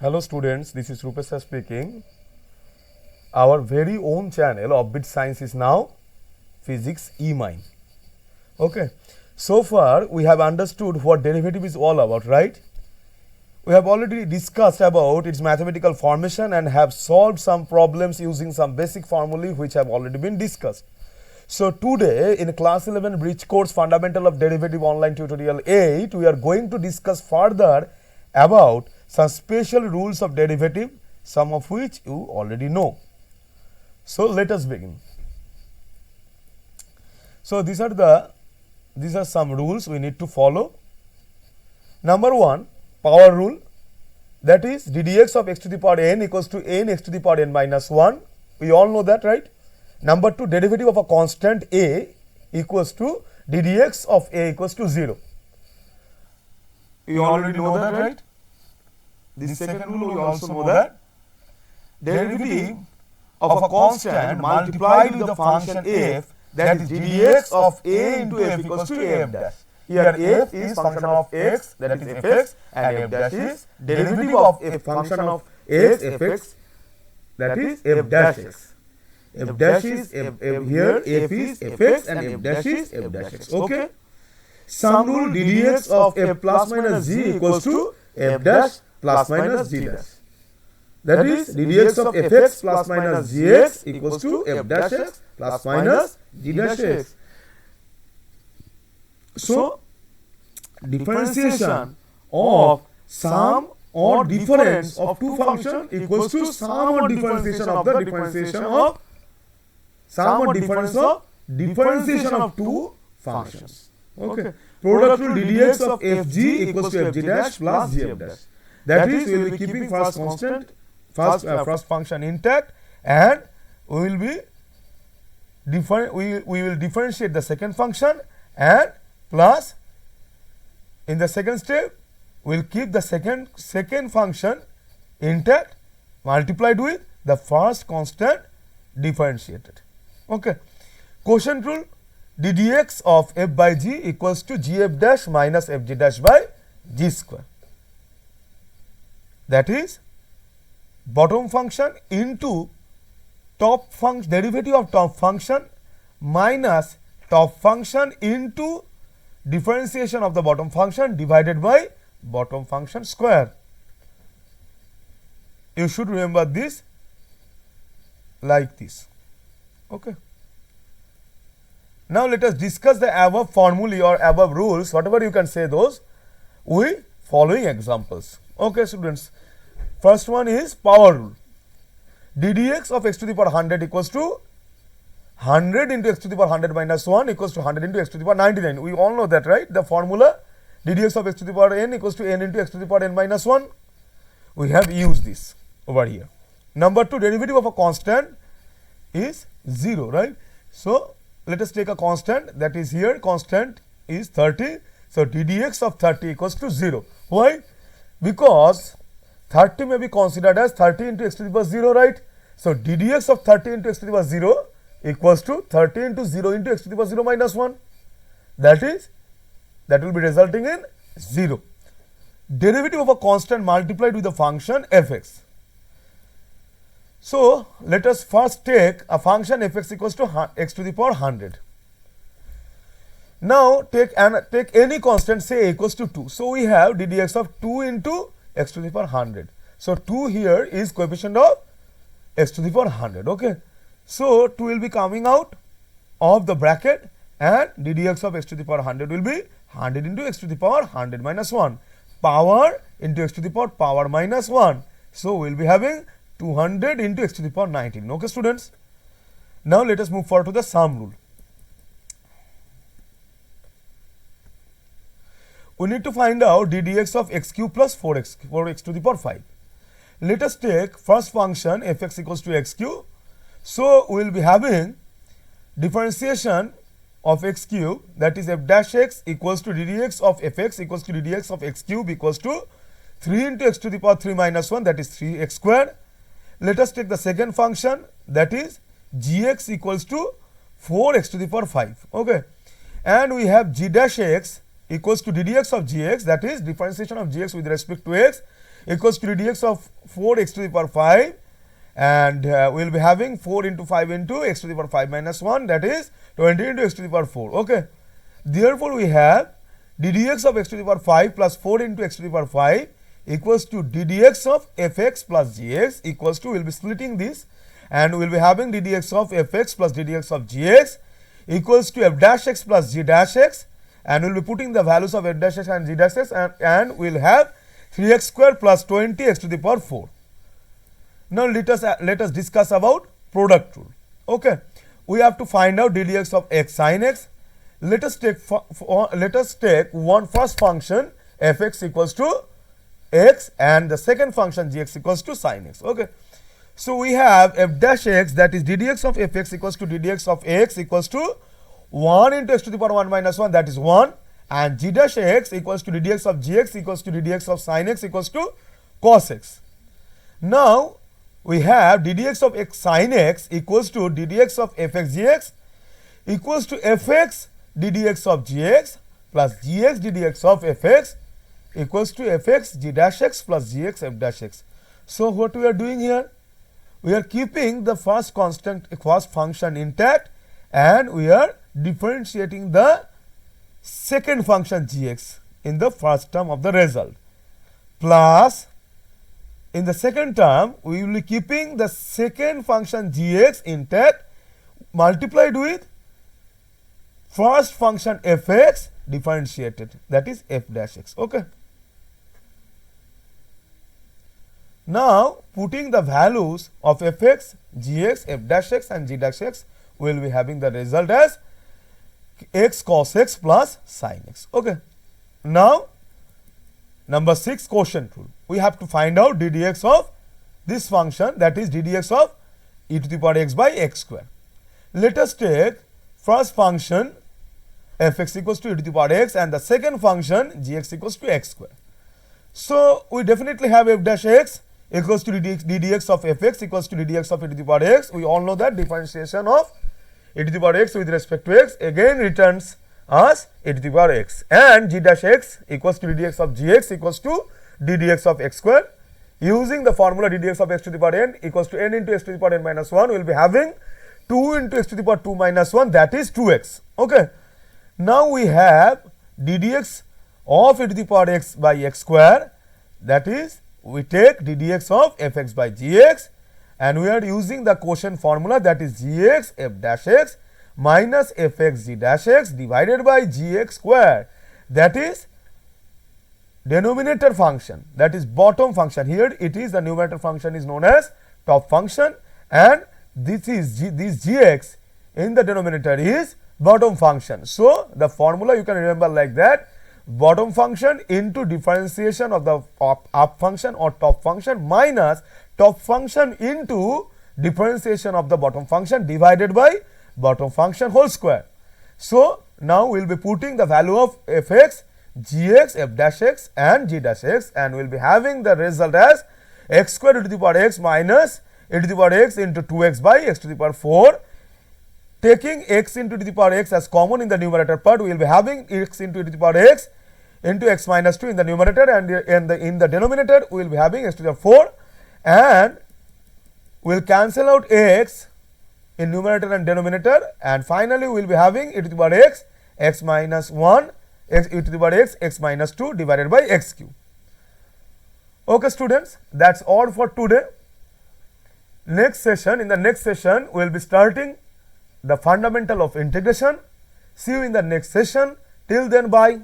Hello students, this is Rupesh speaking. Our very own channel of Bit Science is now Physics E-Mine. Okay, so far we have understood what derivative is all about, right? We have already discussed about its mathematical formation and have solved some problems using some basic formulae which have already been discussed. So today in class 11 bridge course Fundamental of Derivative online tutorial 8, we are going to discuss further about some special rules of derivative, some of which you already know. So let us begin. So these are some rules we need to follow. Number 1, power rule, that is ddx of x to the power n equals to n x to the power n minus 1. We all know that, right? Number 2, derivative of a constant a equals to ddx of a equals to 0. You already know that, right? This second rule we also know that derivative of a constant multiplied with the function f, that is ddx of a into f equals to f dash. Here f is function of x, that is fx, and f dash is derivative of a function of x fx, that is f dash x. F dash is here f is fx and f dash is f dash x. Okay. Sum rule ddx of f plus minus g equals to f dash plus minus g dash. That is ddx of fx plus minus gx equals to f dash x plus minus g dash x. So differentiation of sum or difference of two functions equals to sum or differentiation of the differentiation of sum or difference of differentiation of two functions. Okay. Product rule ddx of fg equals to fg dash plus gf dash. That is, we will be keeping first constant, first function intact, and we will differentiate the second function, and plus in the second step we will keep the second function intact multiplied with the first constant differentiated. Okay. Quotient rule ddx of f by g equals to gf dash minus fg dash by g square. That is bottom function into top function, derivative of top function minus top function into differentiation of the bottom function divided by bottom function square. You should remember this like this. Okay. Now let us discuss the above formulae or above rules, whatever you can say those, with following examples. Okay students, first one is power rule. ddx of x to the power 100 equals to 100 into x to the power 100 minus 1 equals to 100 into x to the power 99. We all know that, right? The formula ddx of x to the power n equals to n into x to the power n minus 1. We have used this over here. Number 2, derivative of a constant is 0, right? So let us take a constant, that is here constant is 30. So ddx of 30 equals to 0. Why? Because 30 may be considered as 30 into x to the power 0, right? So ddx of 30 into x to the power 0 equals to 30 into 0 into x to the power 0 minus 1. That will be resulting in 0. Derivative of a constant multiplied with the function fx. So let us first take a function fx equals to x to the power 100. Now take any constant, say equals to 2. So we have ddx of 2 into x to the power 100. So 2 here is coefficient of x to the power 100. Okay. So 2 will be coming out of the bracket, and ddx of x to the power 100 will be 100 into x to the power 100 minus 1. Power into x to the power minus 1. So we will be having 200 into x to the power 19. Okay students. Now let us move forward to the sum rule. We need to find out ddx of x cube plus 4x to the power 5. Let us take first function fx equals to x cube. So we will be having differentiation of x cube, that is f dash x equals to ddx of fx equals to ddx of x cube equals to 3 into x to the power 3 minus 1, that is 3x square. Let us take the second function, that is gx equals to 4x to the power 5. Okay. And we have g dash x equals to ddx of gx, that is differentiation of gx with respect to x equals to dx of 4 x to the power 5, and we will be having 4 into 5 into x to the power 5 minus 1, that is 20 into x to the power 4. Okay. Therefore, we have ddx of x to the power 5 plus 4 into x to the power 5 equals to ddx of fx plus gx equals to, we will be splitting this, and we will be having ddx of fx plus ddx of gx equals to f dash x plus g dash x, and we will be putting the values of f dash x and g dash x, and we will have 3x square plus 20x to the power 4. Now, let us discuss about product rule. Okay. We have to find out ddx of x sin x. Let us take one first function fx equals to x and the second function gx equals to sin x. Okay. So, we have f dash x, that is ddx of fx equals to ddx of x equals to 1 into x to the power 1 minus 1, that is 1, and g dash x equals to ddx of gx equals to ddx of sin x equals to cos x. Now, we have ddx of x sin x equals to ddx of fx gx equals to fx ddx of gx plus gx ddx of fx equals to fx g dash x plus gx f dash x. So, what we are doing here? We are keeping the first constant, first function intact, and we are differentiating the second function gx in the first term of the result, plus in the second term we will be keeping the second function gx intact multiplied with first function fx differentiated, that is f dash x. Okay. Now, putting the values of fx, gx, f dash x and g dash x, we will be having the result as x cos x plus sin x. Okay. Now, number 6, quotient rule. We have to find out ddx of this function, that is ddx of e to the power x by x square. Let us take first function fx equals to e to the power x and the second function gx equals to x square. So, we definitely have f dash x equals to ddx of fx equals to ddx of e to the power x. We all know that differentiation of e to the power x with respect to x again returns us e to the power x, and g dash x equals to ddx of gx equals to ddx of x square. Using the formula ddx of x to the power n equals to n into x to the power n minus 1, we will be having 2 into x to the power 2 minus 1, that is 2x. Okay. Now, we have ddx of e to the power x by x square, that is we take ddx of fx by gx, and we are using the quotient formula, that is gx f dash x minus fx g dash x divided by gx square, that is denominator function, that is bottom function. Here it is the numerator function is known as top function, and this is this gx in the denominator is bottom function. So, the formula you can remember like that: bottom function into differentiation of the up function or top function minus top function into differentiation of the bottom function divided by bottom function whole square. So, now we will be putting the value of fx, gx, f dash x and g dash x, and we will be having the result as x square e to the power x minus e to the power x into 2x by x to the power 4. Taking x into e to the power x as common in the numerator part, we will be having x into e to the power x into x minus 2 in the numerator, and in the denominator we will be having x to the power 4, and we will cancel out x in numerator and denominator, and finally we will be having e to the power x, x minus 1, x e to the power x, x minus 2 divided by x cube. Okay students, that is all for today. In the next session we will be starting the fundamental of integration. See you in the next session. Till then, bye.